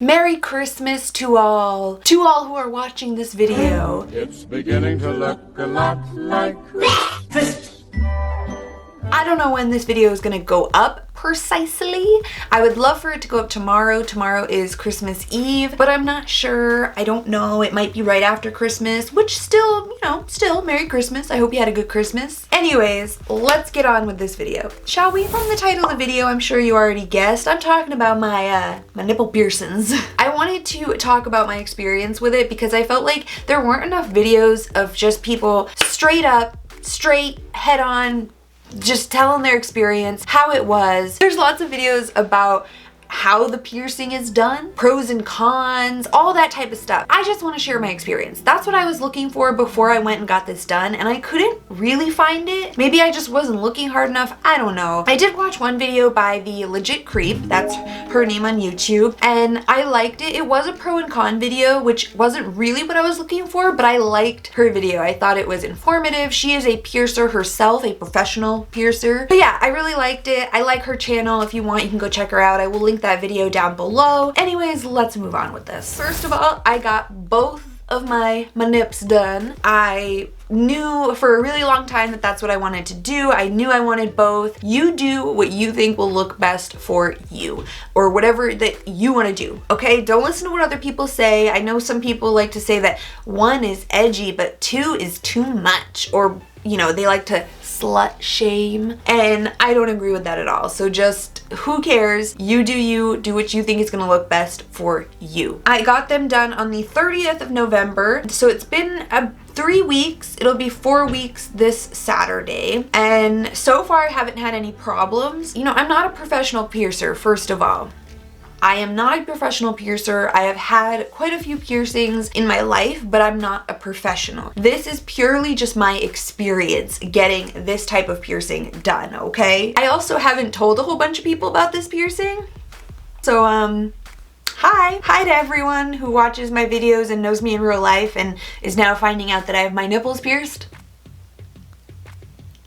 Merry Christmas to all who are watching this video. It's beginning to look a lot like Christmas. I don't know when this video is gonna go up precisely. I would love for it to go up tomorrow. Tomorrow is Christmas Eve, but I'm not sure. I don't know. It might be right after Christmas, which still, still Merry Christmas. I hope you had a good Christmas. Anyways, let's get on with this video, shall we? From the title of the video, I'm sure you already guessed, I'm talking about my nipple piercings. I wanted to talk about my experience with it because I felt like there weren't enough videos of just people straight head on, just telling their experience, how it was. There's lots of videos about how the piercing is done, pros and cons, all that type of stuff. I just want to share my experience. That's what I was looking for before I went and got this done, and I couldn't really find it. Maybe I just wasn't looking hard enough. I don't know. I did watch one video by the Legit Creep, that's her name on YouTube, and I liked it. It was a pro and con video, which wasn't really what I was looking for, but I liked her video. I thought it was informative. She is a piercer herself, a professional piercer. But yeah, I really liked it. I like her channel. If you want, you can go check her out. I will link that video down below. Anyways, let's move on with this. First of all, I got both of my nips done. I knew for a really long time that that's what I wanted to do. I knew I wanted both. You do what you think will look best for you, or whatever that you want to do, okay? Don't listen to what other people say. I know some people like to say that one is edgy, but two is too much, or they like to slut shame, and I don't agree with that at all. So just, who cares? You do you, do what you think is gonna look best for you. I got them done on the 30th of November, so it's been 3 weeks. It'll be 4 weeks this Saturday, and so far I haven't had any problems. I'm not a professional piercer, first of all. I am not a professional piercer. I have had quite a few piercings in my life, but I'm not a professional. This is purely just my experience getting this type of piercing done, okay? I also haven't told a whole bunch of people about this piercing. So, hi to everyone who watches my videos and knows me in real life and is now finding out that I have my nipples pierced.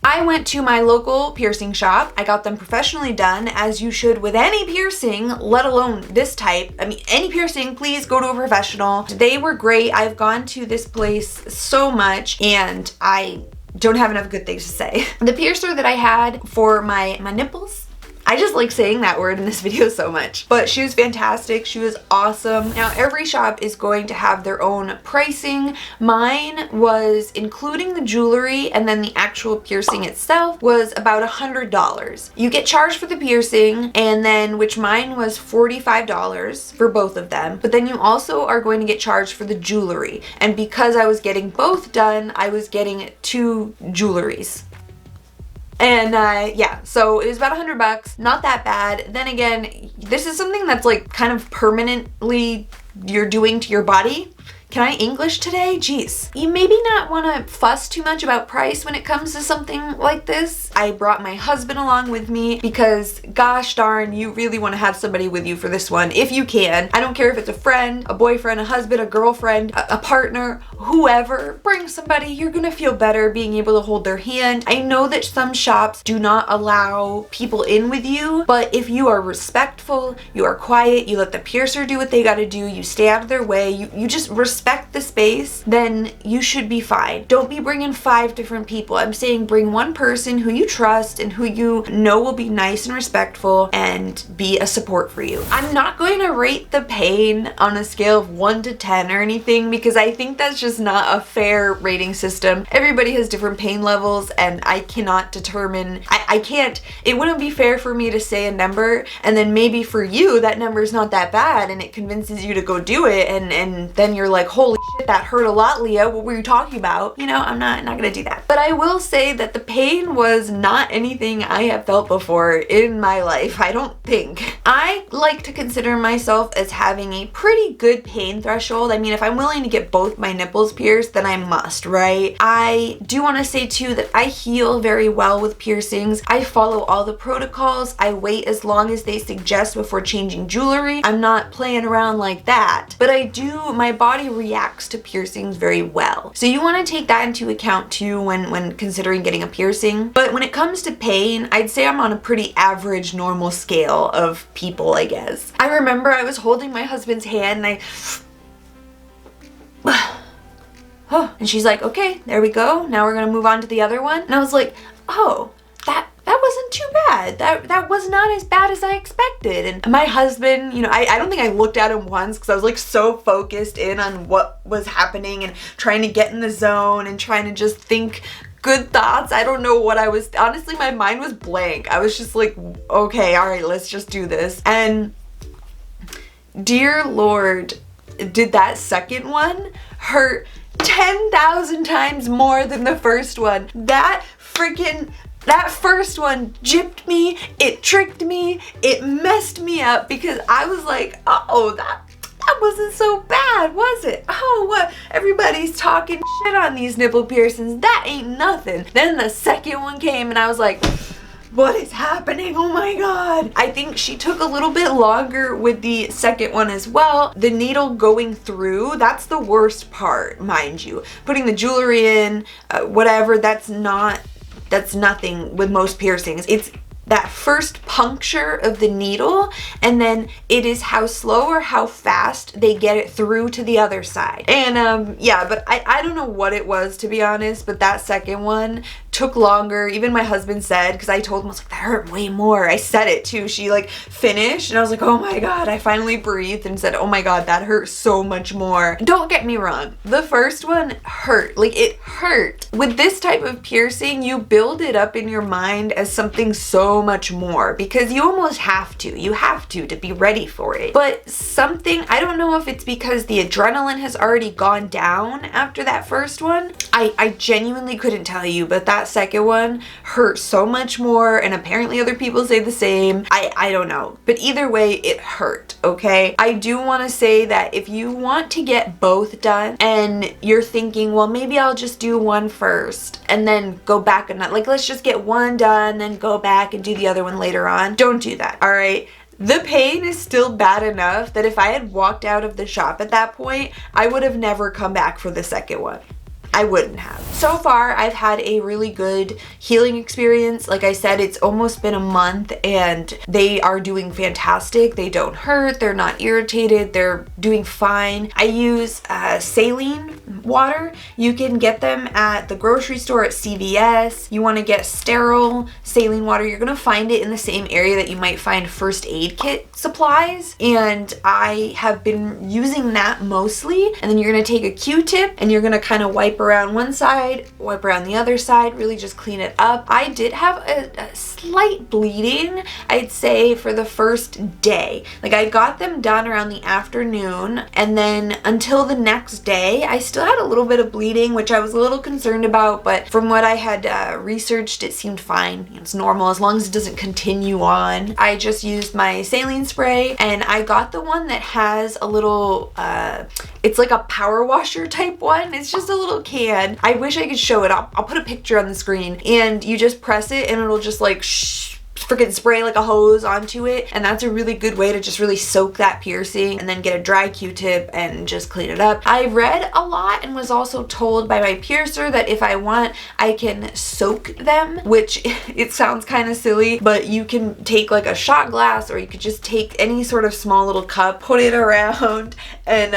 I went to my local piercing shop. I got them professionally done, as you should with any piercing, let alone this type. I mean, any piercing, please go to a professional. They were great. I've gone to this place so much, and I don't have enough good things to say. The piercer that I had for my nipples, I just like saying that word in this video so much. But she was fantastic. She was awesome. Now, every shop is going to have their own pricing. Mine was, including the jewelry and then the actual piercing itself, was about $100. You get charged for the piercing, and then, which mine was $45 for both of them. But then you also are going to get charged for the jewelry. And because I was getting both done, I was getting 2 jewelries. And yeah, so it was about $100, not that bad. Then again, this is something that's like kind of permanently you're doing to your body. Can I English today? Jeez. You maybe not want to fuss too much about price when it comes to something like this. I brought my husband along with me because gosh darn, you really want to have somebody with you for this one if you can. I don't care if it's a friend, a boyfriend, a husband, a girlfriend, a partner, whoever. Bring somebody. You're gonna feel better being able to hold their hand. I know that some shops do not allow people in with you, but if you are respectful, you are quiet, you let the piercer do what they gotta do, you stay out of their way, you just respect the space, then you should be fine. Don't be bringing 5 different people. I'm saying bring one person who you trust and who you know will be nice and respectful and be a support for you. I'm not going to rate the pain on a scale of 1 to 10 or anything, because I think that's just not a fair rating system. Everybody has different pain levels, and I cannot determine, I can't, it wouldn't be fair for me to say a number and then maybe for you that number is not that bad and it convinces you to go do it, and then you're like, holy shit, that hurt a lot, Leah. What were you talking about? I'm not gonna do that. But I will say that the pain was not anything I have felt before in my life, I don't think. I like to consider myself as having a pretty good pain threshold. I mean, if I'm willing to get both my nipples pierced, then I must, right? I do want to say too that I heal very well with piercings. I follow all the protocols. I wait as long as they suggest before changing jewelry. I'm not playing around like that. But my body reacts to piercings very well. So you want to take that into account too when considering getting a piercing. But when it comes to pain, I'd say I'm on a pretty average normal scale of people, I guess. I remember I was holding my husband's hand and and she's like, okay, there we go. Now we're gonna move on to the other one. And I was like, oh, that wasn't too bad. That was not as bad as I expected. And my husband, you know, I don't think I looked at him once because I was like so focused in on what was happening and trying to get in the zone and trying to just think good thoughts. I don't know what I was, honestly, my mind was blank. I was just like, okay, all right, let's just do this. And dear Lord, did that second one hurt 10,000 times more than the first one. That first one gypped me, it tricked me, it messed me up because I was like, oh, that wasn't so bad, was it? Oh, what? Everybody's talking shit on these nipple piercings. That ain't nothing. Then the second one came and I was like, what is happening? Oh my God. I think she took a little bit longer with the second one as well. The needle going through, that's the worst part, mind you. Putting the jewelry in, whatever, that's nothing with most piercings. It's that first puncture of the needle, and then it is how slow or how fast they get it through to the other side. And yeah, but I don't know what it was, to be honest, but that second one took longer. Even my husband said, because I told him, I was like, that hurt way more. I said it too. She like finished and I was like, oh my God. I finally breathed and said, oh my God, that hurt so much more. Don't get me wrong, the first one hurt. Like, it hurt. With this type of piercing, you build it up in your mind as something so much more because you almost have to. You have to be ready for it. But something, I don't know if it's because the adrenaline has already gone down after that first one. I genuinely couldn't tell you, but that second one hurt so much more, and apparently other people say the same. I don't know, but either way, it hurt. Okay, I do want to say that if you want to get both done and you're thinking, well, maybe I'll just do one first and then go back and like, let's just get one done, then go back and do the other one later on. Don't do that. All right. The pain is still bad enough that if I had walked out of the shop at that point, I would have never come back for the second one. I wouldn't have. So far, I've had a really good healing experience. Like I said, it's almost been a month and they are doing fantastic. They don't hurt, they're not irritated, they're doing fine. I use saline water. You can get them at the grocery store at CVS. You want to get sterile saline water. You're going to find it in the same area that you might find first aid kit supplies. And I have been using that mostly. And then you're going to take a Q-tip and you're going to kind of wipe around one side, wipe around the other side, really just clean it up. I did have a slight bleeding, I'd say, for the first day. Like, I got them done around the afternoon, and then until the next day, I still had a little bit of bleeding, which I was a little concerned about, but from what I had researched, it seemed fine. It's normal as long as it doesn't continue on. I just used my saline spray, and I got the one that has a little, it's like a power washer type one. It's just a little can. I wish I could show it. I'll put a picture on the screen, and you just press it and it'll just like freaking spray like a hose onto it, and that's a really good way to just really soak that piercing and then get a dry Q-tip and just clean it up. I read a lot and was also told by my piercer that if I want, I can soak them, which it sounds kind of silly, but you can take like a shot glass, or you could just take any sort of small little cup, put it around, and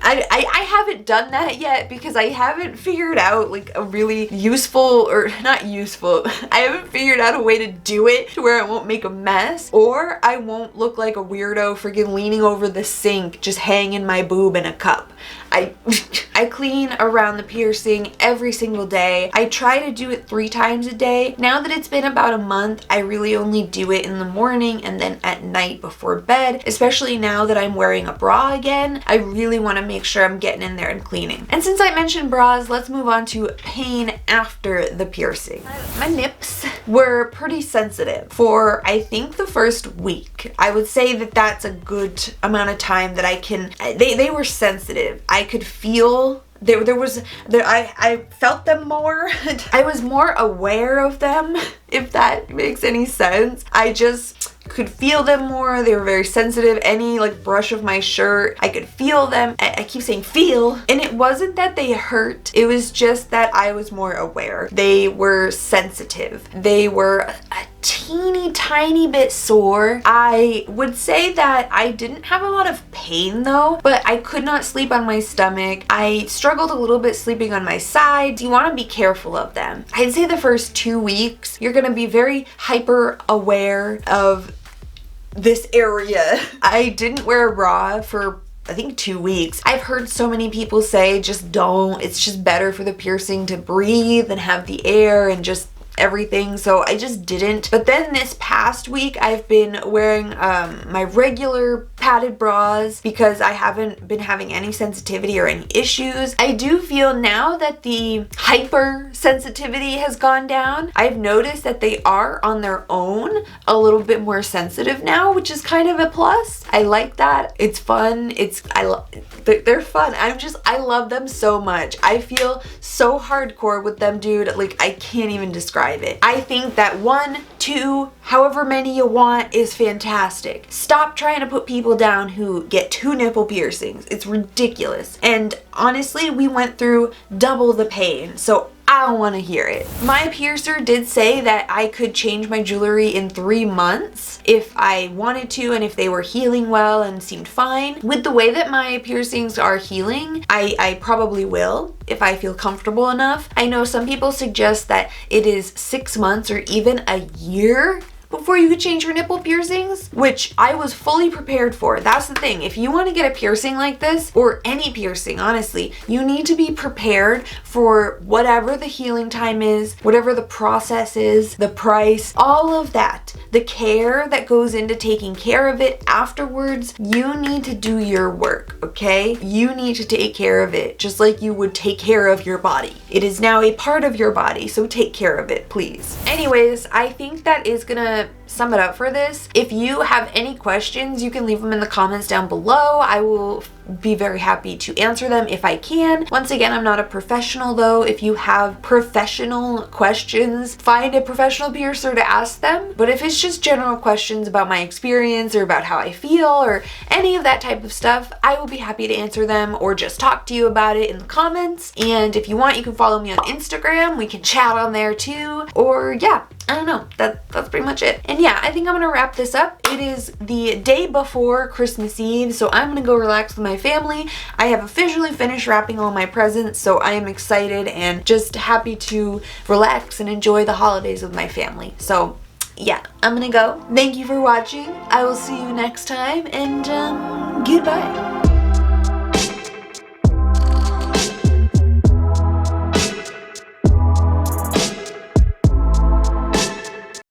I haven't done that yet because I haven't figured out like a really useful, or not useful, I haven't figured out a way to do it to where it won't make a mess, or I won't look like a weirdo freaking leaning over the sink just hanging my boob in a cup. I clean around the piercing every single day. I try to do it 3 times a day. Now that it's been about a month, I really only do it in the morning and then at night before bed, especially now that I'm wearing a bra again. I really want to make sure I'm getting in there and cleaning. And since I mentioned bras, let's move on to pain after the piercing. My nips were pretty sensitive for, I think, the first week. I would say that that's a good amount of time that I can, they were sensitive. I could feel I felt them more. I was more aware of them, if that makes any sense. I just could feel them more. They were very sensitive. Any like brush of my shirt, I could feel them. I keep saying feel. And it wasn't that they hurt. It was just that I was more aware. They were sensitive. They were a teeny tiny bit sore. I would say that I didn't have a lot of pain though, but I could not sleep on my stomach. I struggled a little bit sleeping on my sides. You want to be careful of them. I'd say the first 2 weeks, you're going to be very hyper aware of this area. I didn't wear a bra for I think 2 weeks. I've heard so many people say just don't. It's just better for the piercing to breathe and have the air and just everything, so I just didn't. But then this past week I've been wearing my regular padded bras because I haven't been having any sensitivity or any issues. I do feel now that the hypersensitivity has gone down. I've noticed that they are on their own a little bit more sensitive now, which is kind of a plus. I like that. It's fun. They're fun. I love them so much. I feel so hardcore with them, dude. Like, I can't even describe it. I think that 1, 2, however many you want is fantastic. Stop trying to put people down who get 2 nipple piercings. It's ridiculous. And honestly, we went through double the pain, so I don't want to hear it. My piercer did say that I could change my jewelry in 3 months if I wanted to and if they were healing well and seemed fine. With the way that my piercings are healing, I probably will if I feel comfortable enough. I know some people suggest that it is 6 months or even a year before you could change your nipple piercings, which I was fully prepared for. That's the thing. If you want to get a piercing like this, or any piercing, honestly, you need to be prepared for whatever the healing time is, whatever the process is, the price, all of that. The care that goes into taking care of it afterwards. You need to do your work, okay? You need to take care of it just like you would take care of your body. It is now a part of your body, so take care of it, please. Anyways, I think that is gonna sum it up for this. If you have any questions, you can leave them in the comments down below. I will be very happy to answer them if I can. Once again, I'm not a professional though. If you have professional questions, find a professional piercer to ask them. But if it's just general questions about my experience or about how I feel or any of that type of stuff, I will be happy to answer them or just talk to you about it in the comments. And if you want, you can follow me on Instagram. We can chat on there too. Or yeah, I don't know. That's pretty much it. And yeah, I think I'm gonna wrap this up. It is the day before Christmas Eve, so I'm gonna go relax with my family. I have officially finished wrapping all my presents, so I am excited and just happy to relax and enjoy the holidays with my family. So yeah, I'm gonna go. Thank you for watching. I will see you next time, and goodbye.